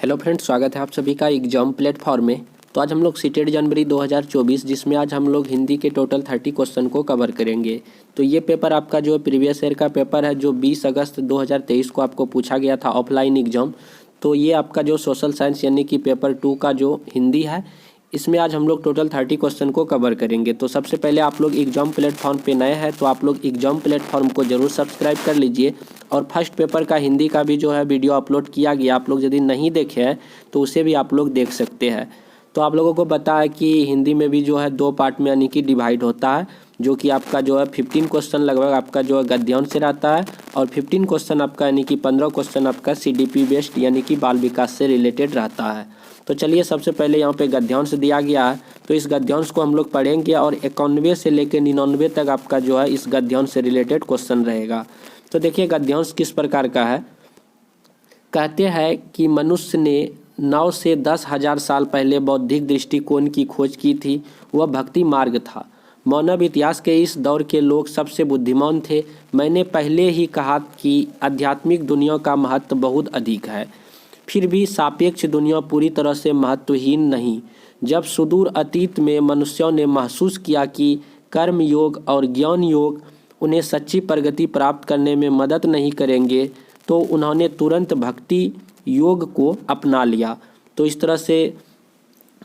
Hello friends, स्वागत है आप सभी का एग्जाम प्लेटफॉर्म में। तो आज हम लोग सीटेट जनवरी 2024 जिसमें आज हम लोग हिंदी के टोटल 30 क्वेश्चन को कवर करेंगे। तो ये पेपर आपका जो प्रीवियस ईयर का पेपर है जो 20 अगस्त 2023 को आपको पूछा गया था ऑफलाइन एग्जाम। तो ये आपका जो सोशल साइंस यानी कि पेपर 2 का जो हिंदी है, इसमें आज हम लोग टोटल 30 क्वेश्चन को कवर करेंगे। तो सबसे पहले आप लोग एग्जाम प्लेटफॉर्म पे नए हैं तो आप लोग एग्जाम प्लेटफॉर्म को ज़रूर सब्सक्राइब कर लीजिए। और फर्स्ट पेपर का हिंदी का भी जो है वीडियो अपलोड किया गया, आप लोग यदि नहीं देखे हैं तो उसे भी आप लोग देख सकते हैं। तो आप लोगों को पता है कि हिंदी में भी जो है 2 पार्ट में यानी कि डिवाइड होता है, जो कि आपका जो है 15 क्वेश्चन लगभग आपका जो है गद्यांश से रहता है और 15 क्वेश्चन आपका यानी कि 15 क्वेश्चन आपका CDP बेस्ड यानी कि बाल विकास से रिलेटेड रहता है। तो चलिए सबसे पहले यहाँ पे गद्यांश दिया गया है, तो इस गद्यांश को हम लोग पढ़ेंगे और 91 से लेकर 99 तक आपका जो है इस गद्यांश से रिलेटेड क्वेश्चन रहेगा। तो देखिए गद्यांश किस प्रकार का है। कहते हैं कि मनुष्य ने 9 से 10 हजार साल पहले बौद्धिक दृष्टिकोण की खोज की थी, वह भक्ति मार्ग था। मानव इतिहास के इस दौर के लोग सबसे बुद्धिमान थे। मैंने पहले ही कहा कि आध्यात्मिक दुनिया का महत्व बहुत अधिक है, फिर भी सापेक्ष दुनिया पूरी तरह से महत्वहीन नहीं। जब सुदूर अतीत में मनुष्यों ने महसूस किया कि कर्म योग और ज्ञान योग उन्हें सच्ची प्रगति प्राप्त करने में मदद नहीं करेंगे, तो उन्होंने तुरंत भक्ति योग को अपना लिया। तो इस तरह से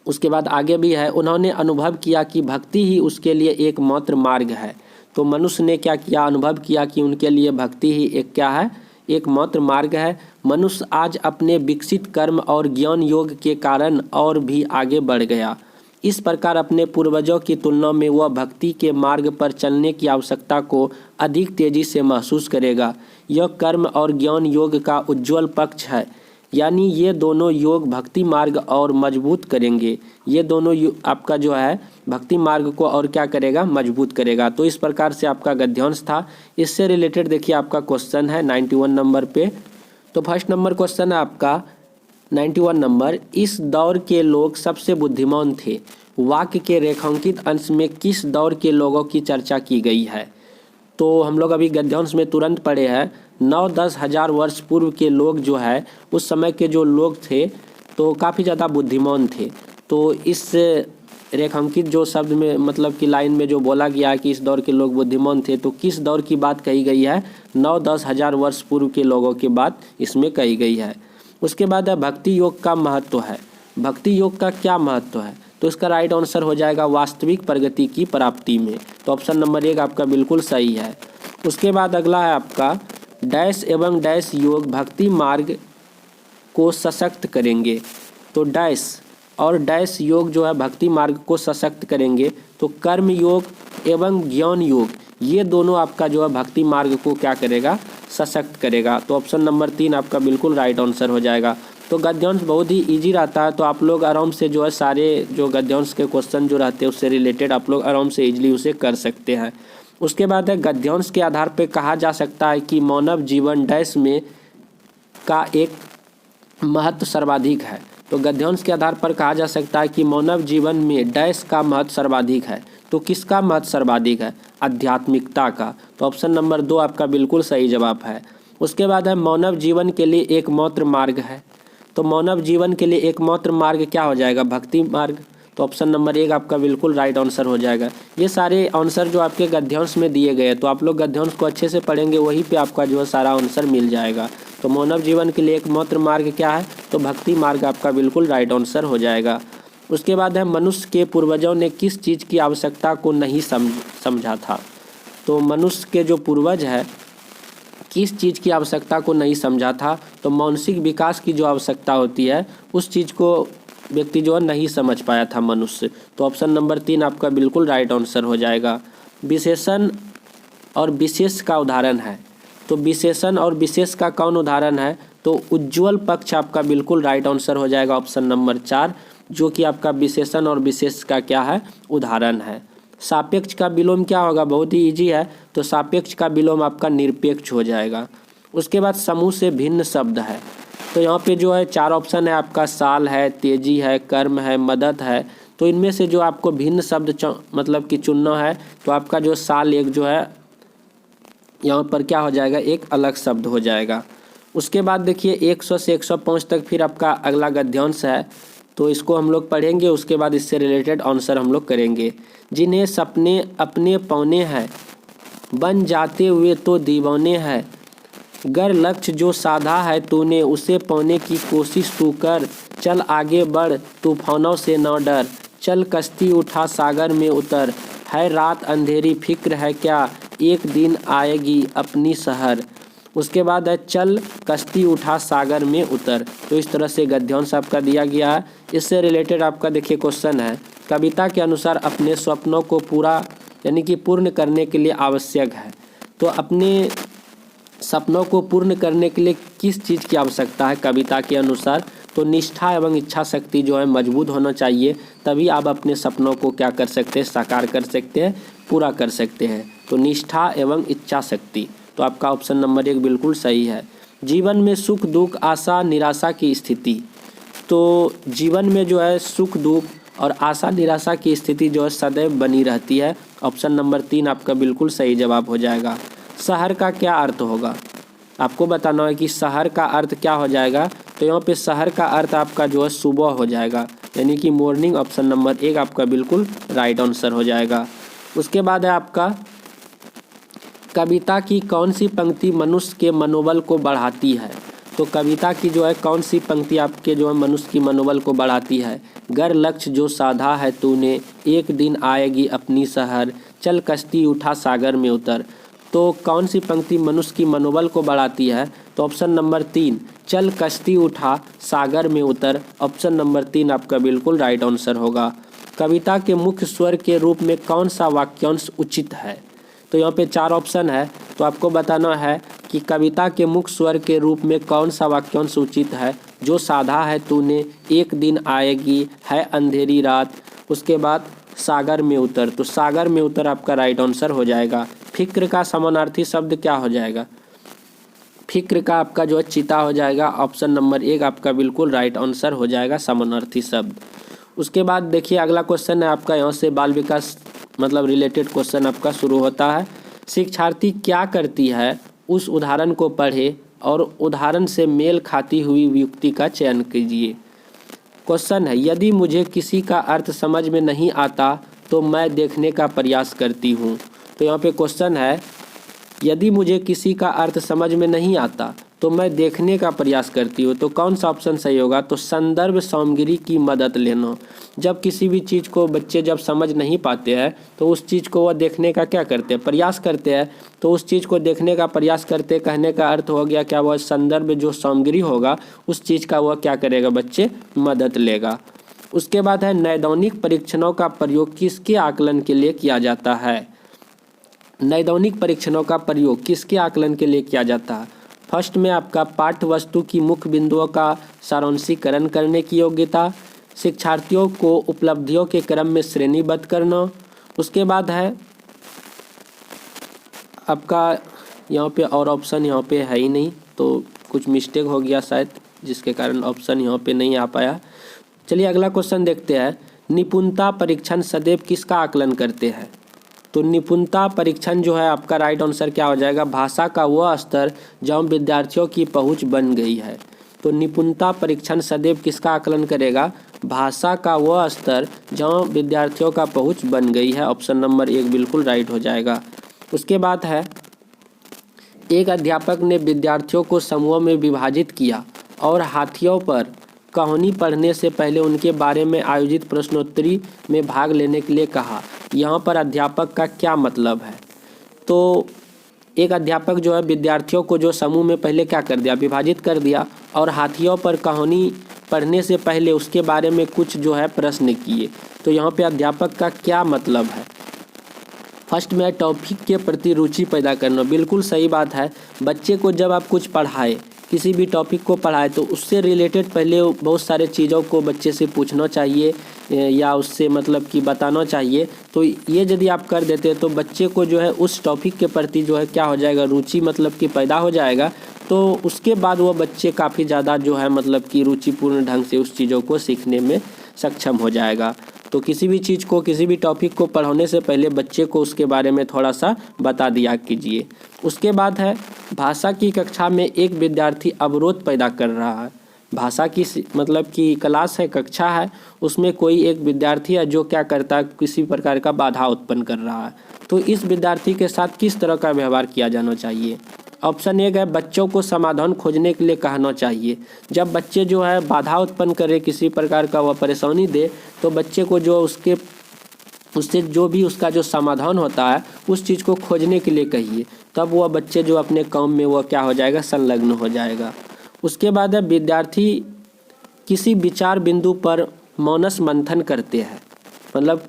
उसके बाद आगे भी है, उन्होंने अनुभव किया कि भक्ति ही उसके लिए एकमात्र मार्ग है। तो मनुष्य ने क्या किया, अनुभव किया कि उनके लिए भक्ति ही एक क्या है, एकमात्र मार्ग है। मनुष्य आज अपने विकसित कर्म और ज्ञान योग के कारण और भी आगे बढ़ गया। इस प्रकार अपने पूर्वजों की तुलना में वह भक्ति के मार्ग पर चलने की आवश्यकता को अधिक तेजी से महसूस करेगा। यह कर्म और ज्ञान योग का उज्ज्वल पक्ष है, यानी ये दोनों योग भक्ति मार्ग और मजबूत करेंगे। ये दोनों आपका जो है भक्ति मार्ग को और क्या करेगा, मजबूत करेगा। तो इस प्रकार से आपका गद्यांश था। इससे रिलेटेड देखिए आपका क्वेश्चन है 91 नंबर पे। तो फर्स्ट नंबर क्वेश्चन है आपका 91 नंबर, इस दौर के लोग सबसे बुद्धिमान थे। वाक्य के रेखांकित अंश में किस दौर के लोगों की चर्चा की गई है। तो हम लोग अभी गद्यांश में तुरंत पढ़े हैं 9-10 हजार वर्ष पूर्व के लोग जो है, उस समय के जो लोग थे तो काफ़ी ज़्यादा बुद्धिमान थे। तो इस रेखांकित जो शब्द में मतलब कि लाइन में जो बोला गया है कि इस दौर के लोग बुद्धिमान थे, तो किस दौर की बात कही गई है, 9-10 हजार वर्ष पूर्व के लोगों की बात इसमें कही गई है। उसके बाद है भक्ति योग का महत्व है। भक्ति योग का क्या महत्व है, तो इसका राइट आंसर हो जाएगा वास्तविक प्रगति की प्राप्ति में। तो ऑप्शन नंबर 1 आपका बिल्कुल सही है। उसके बाद अगला है आपका डैश एवं डैश योग भक्ति मार्ग को सशक्त करेंगे। तो डैश और डैश योग जो है भक्ति मार्ग को सशक्त करेंगे। तो कर्म योग एवं ज्ञान योग ये दोनों आपका जो है भक्ति मार्ग को क्या करेगा, सशक्त करेगा। तो ऑप्शन नंबर 3 आपका बिल्कुल राइट आंसर हो जाएगा। तो गद्यांश बहुत ही इजी रहता है, तो आप लोग आराम से जो है सारे जो गद्यांश के क्वेश्चन जो रहते हैं उससे रिलेटेड आप लोग आराम से इजीली उसे कर सकते हैं। उसके बाद है गद्यांश के आधार पर कहा जा सकता है कि मानव जीवन डैश में का एक महत्व सर्वाधिक है। तो गद्यांश के आधार पर कहा जा सकता है कि मानव जीवन में डैश का महत्व सर्वाधिक है। तो किसका महत्व सर्वाधिक है, आध्यात्मिकता का। तो ऑप्शन नंबर 2 आपका बिल्कुल सही जवाब है। उसके बाद है मानव जीवन के लिए एकमात्र मार्ग है। तो मानव जीवन के लिए एकमात्र मार्ग क्या हो जाएगा, भक्ति मार्ग। तो ऑप्शन नंबर 1 आपका बिल्कुल राइट आंसर हो जाएगा। ये सारे आंसर जो आपके गद्यांश में दिए गए, तो आप लोग गद्यांश को अच्छे से पढ़ेंगे, वहीं पे आपका जो है सारा आंसर मिल जाएगा। तो मानव जीवन के लिए एकमात्र मार्ग क्या है, तो भक्ति मार्ग आपका बिल्कुल राइट आंसर हो जाएगा। उसके बाद है मनुष्य के पूर्वजों ने किस चीज़ की आवश्यकता को नहीं समझा था। तो मनुष्य के जो पूर्वज है किस चीज़ की आवश्यकता को नहीं समझा था, तो मानसिक विकास की जो आवश्यकता होती है उस चीज़ को व्यक्ति जो है नहीं समझ पाया था मनुष्य। तो ऑप्शन नंबर 3 आपका बिल्कुल राइट आंसर हो जाएगा। विशेषण और विशेष का उदाहरण है। तो विशेषण और विशेष का कौन उदाहरण है, तो उज्ज्वल पक्ष आपका बिल्कुल राइट आंसर हो जाएगा ऑप्शन नंबर 4, जो कि आपका विशेषण और विशेष का क्या है, उदाहरण है। सापेक्ष का विलोम क्या होगा, बहुत ही इजी है। तो सापेक्ष का विलोम आपका निरपेक्ष हो जाएगा। उसके बाद समूह से भिन्न शब्द है। तो यहाँ पे जो है 4 ऑप्शन है आपका, साल है, तेजी है, कर्म है, मदद है। तो इनमें से जो आपको भिन्न शब्द मतलब कि चुनना है, तो आपका जो साल एक जो है यहाँ पर क्या हो जाएगा, एक अलग शब्द हो जाएगा। उसके बाद देखिए 100 से 105 तक फिर आपका अगला गद्यांश है, तो इसको हम लोग पढ़ेंगे। उसके बाद इससे रिलेटेड आंसर हम लोग करेंगे। जिन्हें सपने अपने पौने हैं, बन जाते हुए तो दीवाने हैं। गर लक्ष्य जो साधा है तूने, उसे पाने की कोशिश तू कर। चल आगे बढ़, तूफानों से न डर। चल कश्ती उठा सागर में उतर। है रात अंधेरी फिक्र है क्या, एक दिन आएगी अपनी शहर। उसके बाद है चल कश्ती उठा सागर में उतर। तो इस तरह से गद्यांश आपका दिया गया है। इससे रिलेटेड आपका देखिए क्वेश्चन है, कविता के अनुसार अपने स्वप्नों को पूरा यानी कि पूर्ण करने के लिए आवश्यक है। तो अपने सपनों को पूर्ण करने के लिए किस चीज़ की आवश्यकता है कविता के अनुसार, तो निष्ठा एवं इच्छा शक्ति जो है मजबूत होना चाहिए, तभी आप अपने सपनों को क्या कर सकते हैं, साकार कर सकते हैं, पूरा कर सकते हैं। तो निष्ठा एवं इच्छा शक्ति, तो आपका ऑप्शन नंबर 1 बिल्कुल सही है। जीवन में सुख दुख आशा निराशा की स्थिति, तो जीवन में जो है सुख दुख और आशा निराशा की स्थिति जो है सदैव बनी रहती है। ऑप्शन नंबर 3 आपका बिल्कुल सही जवाब हो जाएगा। शहर का क्या अर्थ होगा, आपको बताना है कि शहर का अर्थ क्या हो जाएगा। तो यहाँ पे शहर का अर्थ आपका जो है सुबह हो जाएगा, यानी कि मॉर्निंग। ऑप्शन नंबर 1 आपका बिल्कुल राइट आंसर हो जाएगा। उसके बाद है आपका, कविता की कौन सी पंक्ति मनुष्य के मनोबल को बढ़ाती है। तो कविता की जो है कौन सी पंक्ति आपके जो है मनुष्य की मनोबल को बढ़ाती है। गर लक्ष्य जो साधा है तूने, एक दिन आएगी अपनी शहर। चल कश्ती उठा सागर में उतर। तो कौन सी पंक्ति मनुष्य की मनोबल को बढ़ाती है, तो ऑप्शन नंबर 3 चल कश्ती उठा सागर में उतर। ऑप्शन नंबर 3 आपका बिल्कुल राइट आंसर होगा। कविता के मुख्य स्वर के रूप में कौन सा वाक्यांश उचित है। तो यहाँ पे 4 ऑप्शन है, तो आपको बताना है कि कविता के मुख्य स्वर के रूप में कौन सा वाक्यांश उचित है। जो साधा है तूने, एक दिन आएगी, है अंधेरी रात। उसके बाद सागर में उतर, तो सागर में उतर आपका राइट आंसर हो जाएगा। फिक्र का समानार्थी शब्द क्या हो जाएगा, फिक्र का आपका जो है चिता हो जाएगा। ऑप्शन नंबर 1 आपका बिल्कुल राइट आंसर हो जाएगा, समानार्थी शब्द। उसके बाद देखिए अगला क्वेश्चन है आपका, यहाँ से बाल विकास मतलब रिलेटेड क्वेश्चन आपका शुरू होता है। शिक्षार्थी क्या करती है, उस उदाहरण को पढ़े और उदाहरण से मेल खाती हुई युक्ति का चयन कीजिए। क्वेश्चन है, यदि मुझे किसी का अर्थ समझ में नहीं आता तो मैं देखने का प्रयास करती हूँ। तो यहाँ पे क्वेश्चन है, यदि मुझे किसी का अर्थ समझ में नहीं आता तो मैं देखने का प्रयास करती हूँ। तो कौन सा ऑप्शन सही होगा, तो संदर्भ सामग्री की मदद लेना। जब किसी भी चीज़ को बच्चे जब समझ नहीं पाते हैं तो उस चीज़ को वह देखने का क्या करते हैं, प्रयास करते हैं। तो उस चीज़ को देखने का प्रयास करते, कहने का अर्थ हो गया क्या, वह संदर्भ जो सामग्री होगा उस चीज़ का वह क्या करेगा, बच्चे मदद लेगा। उसके बाद है, नैदानिक परीक्षणों का प्रयोग किसके आकलन के लिए किया जाता है। नैदानिक परीक्षणों का प्रयोग किसके आकलन के लिए किया जाता है। फर्स्ट में आपका पाठ्य वस्तु की मुख्य बिंदुओं का सारांशीकरण करने की योग्यता, शिक्षार्थियों को उपलब्धियों के क्रम में श्रेणीबद्ध करना। उसके बाद है आपका यहाँ पे और ऑप्शन यहाँ पे है ही नहीं, तो कुछ मिस्टेक हो गया शायद, जिसके कारण ऑप्शन यहाँ पे नहीं आ पाया। चलिए अगला क्वेश्चन देखते हैं, निपुणता परीक्षण सदैव किसका आकलन करते हैं। तो निपुणता परीक्षण जो है आपका राइट आंसर क्या हो जाएगा, भाषा का वह स्तर जहाँ विद्यार्थियों की पहुंच बन गई है। तो निपुणता परीक्षण सदैव किसका आकलन करेगा, भाषा का वह स्तर जहाँ विद्यार्थियों का पहुंच बन गई है। ऑप्शन नंबर 1 बिल्कुल राइट हो जाएगा। उसके बाद है, एक अध्यापक ने विद्यार्थियों को समूहों में विभाजित किया और हाथियों पर कहानी पढ़ने से पहले उनके बारे में आयोजित प्रश्नोत्तरी में भाग लेने के लिए कहा। यहाँ पर अध्यापक का क्या मतलब है, तो एक अध्यापक जो है विद्यार्थियों को जो समूह में पहले क्या कर दिया, विभाजित कर दिया और हाथियों पर कहानी पढ़ने से पहले उसके बारे में कुछ जो है प्रश्न किए। तो यहाँ पे अध्यापक का क्या मतलब है। फर्स्ट में टॉपिक के प्रति रुचि पैदा करना, बिल्कुल सही बात है। बच्चे को जब आप कुछ पढ़ाए, किसी भी टॉपिक को पढ़ाए, तो उससे रिलेटेड पहले बहुत सारे चीज़ों को बच्चे से पूछना चाहिए या उससे मतलब कि बताना चाहिए। तो ये यदि आप कर देते हैं तो बच्चे को जो है उस टॉपिक के प्रति जो है क्या हो जाएगा, रुचि मतलब कि पैदा हो जाएगा। तो उसके बाद वो बच्चे काफ़ी ज़्यादा जो है मतलब कि रुचिपूर्ण ढंग से उस चीज़ों को सीखने में सक्षम हो जाएगा। तो किसी भी चीज़ को, किसी भी टॉपिक को पढ़ाने से पहले बच्चे को उसके बारे में थोड़ा सा बता दिया कीजिए। उसके बाद है भाषा की कक्षा में एक विद्यार्थी अवरोध पैदा कर रहा है। भाषा की मतलब कि क्लास है, कक्षा है, उसमें कोई एक विद्यार्थी है जो क्या करता है, किसी प्रकार का बाधा उत्पन्न कर रहा है। तो इस विद्यार्थी के साथ किस तरह का व्यवहार किया जाना चाहिए? ऑप्शन एक है बच्चों को समाधान खोजने के लिए कहना चाहिए। जब बच्चे जो है बाधा उत्पन्न करे, किसी प्रकार का वह परेशानी दे, तो बच्चे को जो उससे जो भी उसका जो समाधान होता है उस चीज़ को खोजने के लिए कहिए। तब वह बच्चे जो अपने काम में वह क्या हो जाएगा, संलग्न हो जाएगा। उसके बाद है विद्यार्थी किसी विचार बिंदु पर मौनस मंथन करते हैं। मतलब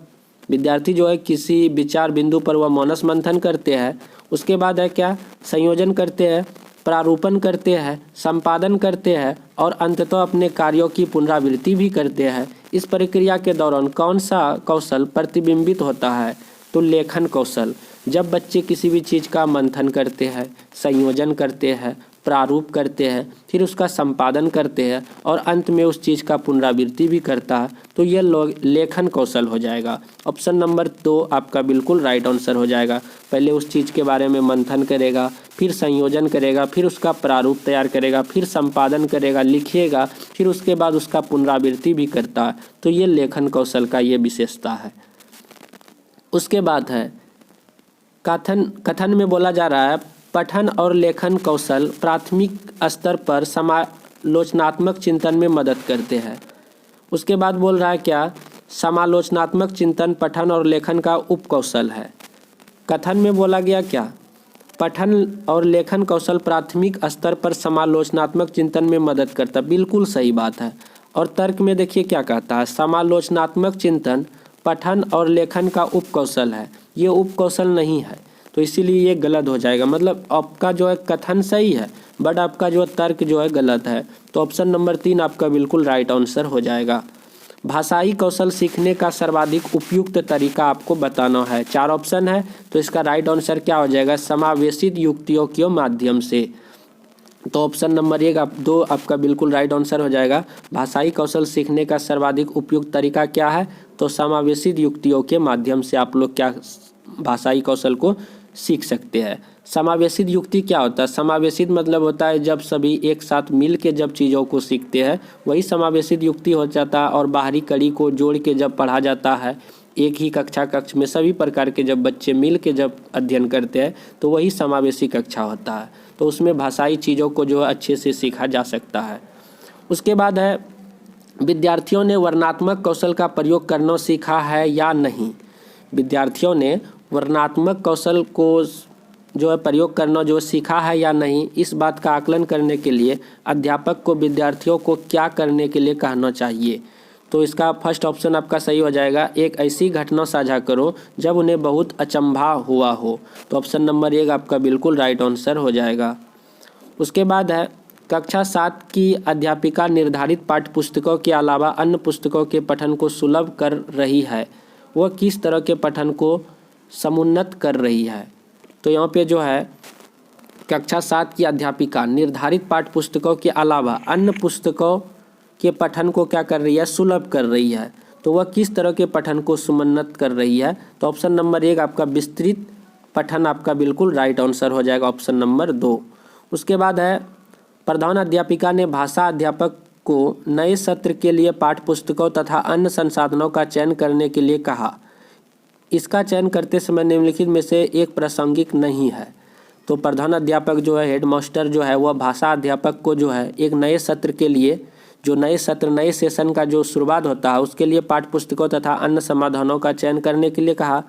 विद्यार्थी जो है किसी विचार बिंदु पर वह मौनस मंथन करते हैं। उसके बाद है क्या, संयोजन करते हैं, प्रारूपण करते हैं, संपादन करते हैं और अंततः अपने कार्यों की पुनरावृत्ति भी करते हैं। इस प्रक्रिया के दौरान कौन सा कौशल प्रतिबिंबित होता है? तो लेखन कौशल। जब बच्चे किसी भी चीज़ का मंथन करते हैं, संयोजन करते हैं, प्रारूप करते हैं, फिर उसका संपादन करते हैं और अंत में उस चीज़ का पुनरावृत्ति भी करता है, तो यह लेखन कौशल हो जाएगा। ऑप्शन नंबर 2 आपका बिल्कुल राइट आंसर हो जाएगा। पहले उस चीज़ के बारे में मंथन करेगा, फिर संयोजन करेगा, फिर उसका प्रारूप तैयार करेगा, फिर संपादन करेगा, लिखिएगा, फिर उसके बाद उसका पुनरावृत्ति भी करता है। तो ये लेखन कौशल का ये विशेषता है। उसके बाद है कथन में बोला जा रहा है पठन और लेखन कौशल प्राथमिक स्तर पर समालोचनात्मक चिंतन में मदद करते हैं। उसके बाद बोल रहा है क्या, समालोचनात्मक चिंतन पठन और लेखन का उपकौशल है। कथन में बोला गया क्या, पठन और लेखन कौशल प्राथमिक स्तर पर समालोचनात्मक चिंतन में मदद करता है, बिल्कुल सही बात है। और तर्क में देखिए क्या कहता है, समालोचनात्मक चिंतन पठन और लेखन का उपकौशल है। ये उपकौशल नहीं है, तो इसीलिए ये गलत हो जाएगा। मतलब आपका जो है कथन सही है बट आपका जो तर्क जो है गलत है। तो ऑप्शन नंबर 3 आपका बिल्कुल राइट आंसर हो जाएगा। भाषाई कौशल सीखने का सर्वाधिक उपयुक्त तरीका आपको बताना है। 4 ऑप्शन है, तो इसका राइट आंसर क्या हो जाएगा, समावेशित युक्तियों के माध्यम से। तो ऑप्शन नंबर 2 आपका बिल्कुल राइट आंसर हो जाएगा। भाषाई कौशल सीखने का सर्वाधिक उपयुक्त तरीका क्या है, तो समावेशित युक्तियों के माध्यम से आप लोग क्या भाषाई कौशल को सीख सकते हैं। समावेशित युक्ति क्या होता है, समावेशित मतलब होता है जब सभी एक साथ मिल के जब चीज़ों को सीखते हैं वही समावेशित युक्ति हो जाता है। और बाहरी कड़ी को जोड़ के जब पढ़ा जाता है, एक ही कक्ष में सभी प्रकार के जब बच्चे मिल के जब अध्ययन करते हैं तो वही समावेशी कक्षा होता है। तो उसमें भाषाई चीज़ों को जो है अच्छे से सीखा जा सकता है। उसके बाद है विद्यार्थियों ने वर्णनात्मक कौशल का प्रयोग करना सीखा है या नहीं। विद्यार्थियों ने वर्णनात्मक कौशल को जो है प्रयोग करना जो सीखा है या नहीं, इस बात का आकलन करने के लिए अध्यापक को विद्यार्थियों को क्या करने के लिए कहना चाहिए। तो इसका फर्स्ट ऑप्शन आपका सही हो जाएगा, एक ऐसी घटना साझा करो जब उन्हें बहुत अचंभा हुआ हो। तो ऑप्शन नंबर 1 आपका बिल्कुल राइट आंसर हो जाएगा। उसके बाद है कक्षा 7 की अध्यापिका निर्धारित पाठ्य पुस्तकों के अलावा अन्य पुस्तकों के पठन को सुलभ कर रही है। वह किस तरह के पठन को समुन्नत कर रही है। तो यहाँ पे जो है कक्षा 7 की अध्यापिका निर्धारित पाठ्य पुस्तकों के अलावा अन्य पुस्तकों के पठन को क्या कर रही है, सुलभ कर रही है। तो वह किस तरह के पठन को समुन्नत कर रही है। तो ऑप्शन नंबर 1 आपका विस्तृत पठन आपका बिल्कुल राइट आंसर हो जाएगा, ऑप्शन नंबर 2। उसके बाद है प्रधान अध्यापिका ने भाषा अध्यापक को नए सत्र के लिए पाठ्य पुस्तकों तथा अन्य संसाधनों का चयन करने के लिए कहा। इसका चयन करते समय निम्नलिखित में से एक प्रासंगिक नहीं है। तो प्रधान अध्यापक जो है, हेडमास्टर जो है, वह भाषा अध्यापक को जो है एक नए सत्र के लिए, जो नए सत्र नए सेशन का जो शुरुआत होता है उसके लिए पाठ्य पुस्तकों तथा अन्य समाधानों का चयन करने के लिए कहा।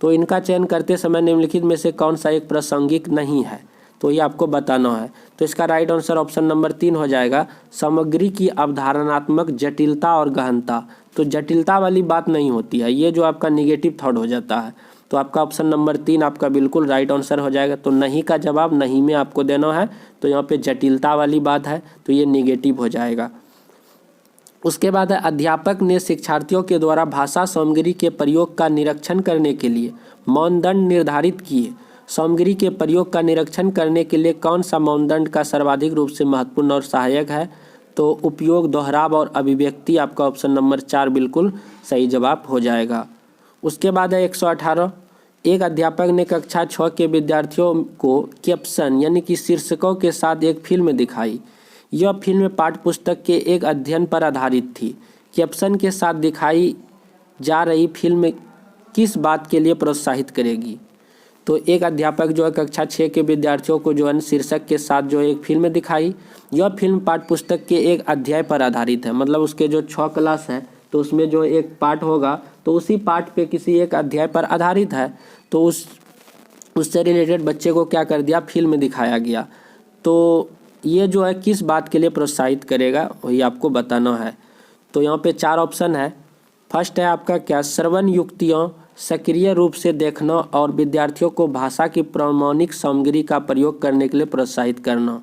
तो इनका चयन करते समय निम्नलिखित में से कौन सा एक प्रासंगिक नहीं है, तो ये आपको बताना है। तो इसका राइट आंसर ऑप्शन नंबर 3 हो जाएगा, सामग्री की अवधारणात्मक जटिलता और गहनता। तो जटिलता वाली बात नहीं होती है, ये जो आपका निगेटिव थॉट हो जाता है। तो आपका ऑप्शन नंबर 3 आपका बिल्कुल राइट आंसर हो जाएगा। तो नहीं का जवाब नहीं में आपको देना है। तो यहाँ पे जटिलता वाली बात है तो ये निगेटिव हो जाएगा। उसके बाद है अध्यापक ने शिक्षार्थियों के द्वारा भाषा सामग्री के प्रयोग का निरीक्षण करने के लिए मानदंड निर्धारित किए। सामग्री के प्रयोग का निरीक्षण करने के लिए कौन सा मानदंड का सर्वाधिक रूप से महत्वपूर्ण और सहायक है। तो उपयोग, दोहराव और अभिव्यक्ति आपका ऑप्शन नंबर 4 बिल्कुल सही जवाब हो जाएगा। उसके बाद है 118, एक अध्यापक ने कक्षा 6 के विद्यार्थियों को कैप्शन यानी कि शीर्षकों के साथ एक फिल्म दिखाई। यह फिल्म पाठ्य पुस्तक के एक अध्ययन पर आधारित थी। कैप्शन के साथ दिखाई जा रही फिल्म किस बात के लिए प्रोत्साहित करेगी? तो एक अध्यापक जो है कक्षा 6 के विद्यार्थियों को जो है शीर्षक के साथ जो एक फिल्म दिखाई। यह फिल्म पाठ्य पुस्तक के एक अध्याय पर आधारित है, मतलब उसके जो 6 क्लास है तो उसमें जो एक पाठ होगा तो उसी पाठ पे किसी एक अध्याय पर आधारित है, तो उससे रिलेटेड बच्चे को क्या कर दिया, फिल्म दिखाया गया। तो ये जो है किस बात के लिए प्रोत्साहित करेगा वही आपको बताना है। तो यहाँ पे 4 ऑप्शन है। फर्स्ट है आपका क्या, श्रवण युक्तियों सक्रिय रूप से देखना और विद्यार्थियों को भाषा की प्रामाणिक सामग्री का प्रयोग करने के लिए प्रोत्साहित करना।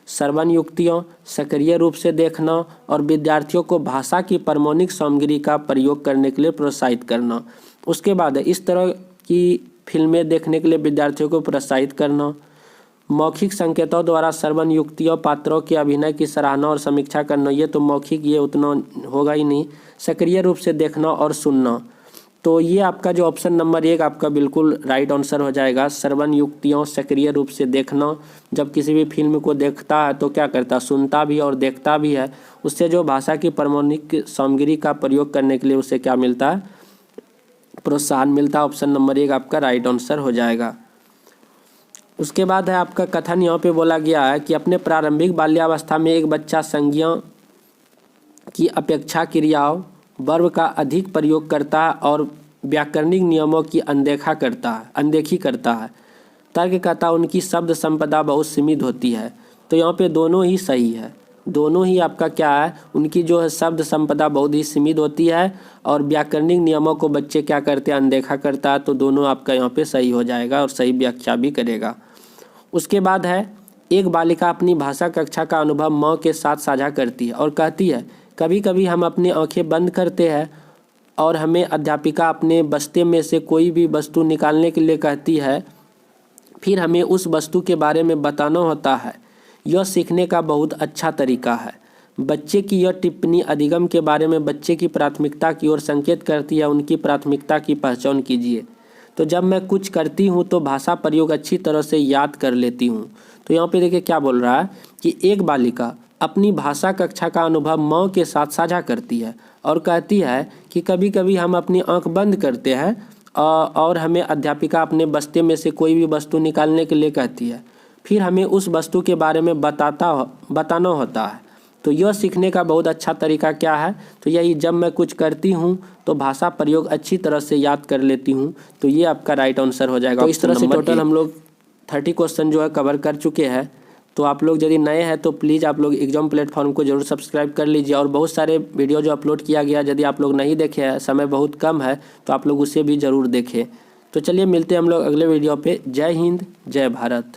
श्रवण युक्तियों सक्रिय रूप से देखना और विद्यार्थियों को भाषा की प्रामाणिक सामग्री का प्रयोग करने के लिए प्रोत्साहित करना। उसके बाद है इस तरह की फिल्में देखने के लिए विद्यार्थियों को प्रोत्साहित करना। मौखिक संकेतों द्वारा श्रवण युक्तियों पात्रों के अभिनय की सराहना और समीक्षा करना। ये तो मौखिक, ये उतना होगा ही नहीं। सक्रिय रूप से देखना और सुनना, तो ये आपका जो ऑप्शन नंबर 1 आपका बिल्कुल राइट आंसर हो जाएगा। श्रवण युक्तियों सक्रिय रूप से देखना, जब किसी भी फिल्म को देखता है तो क्या करता है, सुनता भी और देखता भी है। उससे जो भाषा की प्रामाणिक सामग्री का प्रयोग करने के लिए उसे क्या मिलता है, प्रोत्साहन मिलता है। ऑप्शन नंबर 1 आपका राइट आंसर हो जाएगा। उसके बाद है आपका कथन, यहाँ पे बोला गया है कि अपने प्रारंभिक बाल्यावस्था में एक बच्चा संज्ञा की अपेक्षा क्रियाओं वर्ब का अधिक प्रयोग करता है और व्याकरणिक नियमों की अनदेखी करता है। तर्ककर्ता उनकी शब्द संपदा बहुत सीमित होती है। तो यहाँ पे दोनों ही सही है, दोनों ही आपका क्या है, उनकी जो है शब्द संपदा बहुत ही सीमित होती है और व्याकरणिक नियमों को बच्चे क्या करते हैं, अनदेखा करता है। तो दोनों आपका यहाँ पे सही हो जाएगा और सही व्याख्या भी करेगा। उसके बाद है एक बालिका अपनी भाषा कक्षा का अनुभव माँ के साथ साझा करती है और कहती है, कभी कभी हम अपनी आंखें बंद करते हैं और हमें अध्यापिका अपने बस्ते में से कोई भी वस्तु निकालने के लिए कहती है, फिर हमें उस वस्तु के बारे में बताना होता है। यह सीखने का बहुत अच्छा तरीका है। बच्चे की यह टिप्पणी अधिगम के बारे में बच्चे की प्राथमिकता की ओर संकेत करती है। उनकी प्राथमिकता की पहचान कीजिए। तो जब मैं कुछ करती हूँ तो भाषा प्रयोग अच्छी तरह से याद कर लेती हूँ। तो यहाँ पे देखिए क्या बोल रहा है कि एक बालिका अपनी भाषा कक्षा का अनुभव माँ के साथ साझा करती है और कहती है कि कभी कभी हम अपनी आंख बंद करते हैं और हमें अध्यापिका अपने बस्ते में से कोई भी वस्तु निकालने के लिए कहती है, फिर हमें उस वस्तु के बारे में बताना होता है। तो यह सीखने का बहुत अच्छा तरीका क्या है, तो यही जब मैं कुछ करती हूँ तो भाषा प्रयोग अच्छी तरह से याद कर लेती हूँ। तो ये आपका राइट आंसर हो जाएगा। तो इस तरह से टोटल हम लोग 30 क्वेश्चन जो है कवर कर चुके हैं। तो आप लोग यदि नए हैं तो प्लीज़ आप लोग एग्जाम प्लेटफॉर्म को जरूर सब्सक्राइब कर लीजिए और बहुत सारे वीडियो जो अपलोड किया गया यदि आप लोग नहीं देखे हैं, समय बहुत कम है, तो आप लोग उसे भी ज़रूर देखें। तो चलिए मिलते हैं हम लोग अगले वीडियो पे। जय हिंद, जय भारत।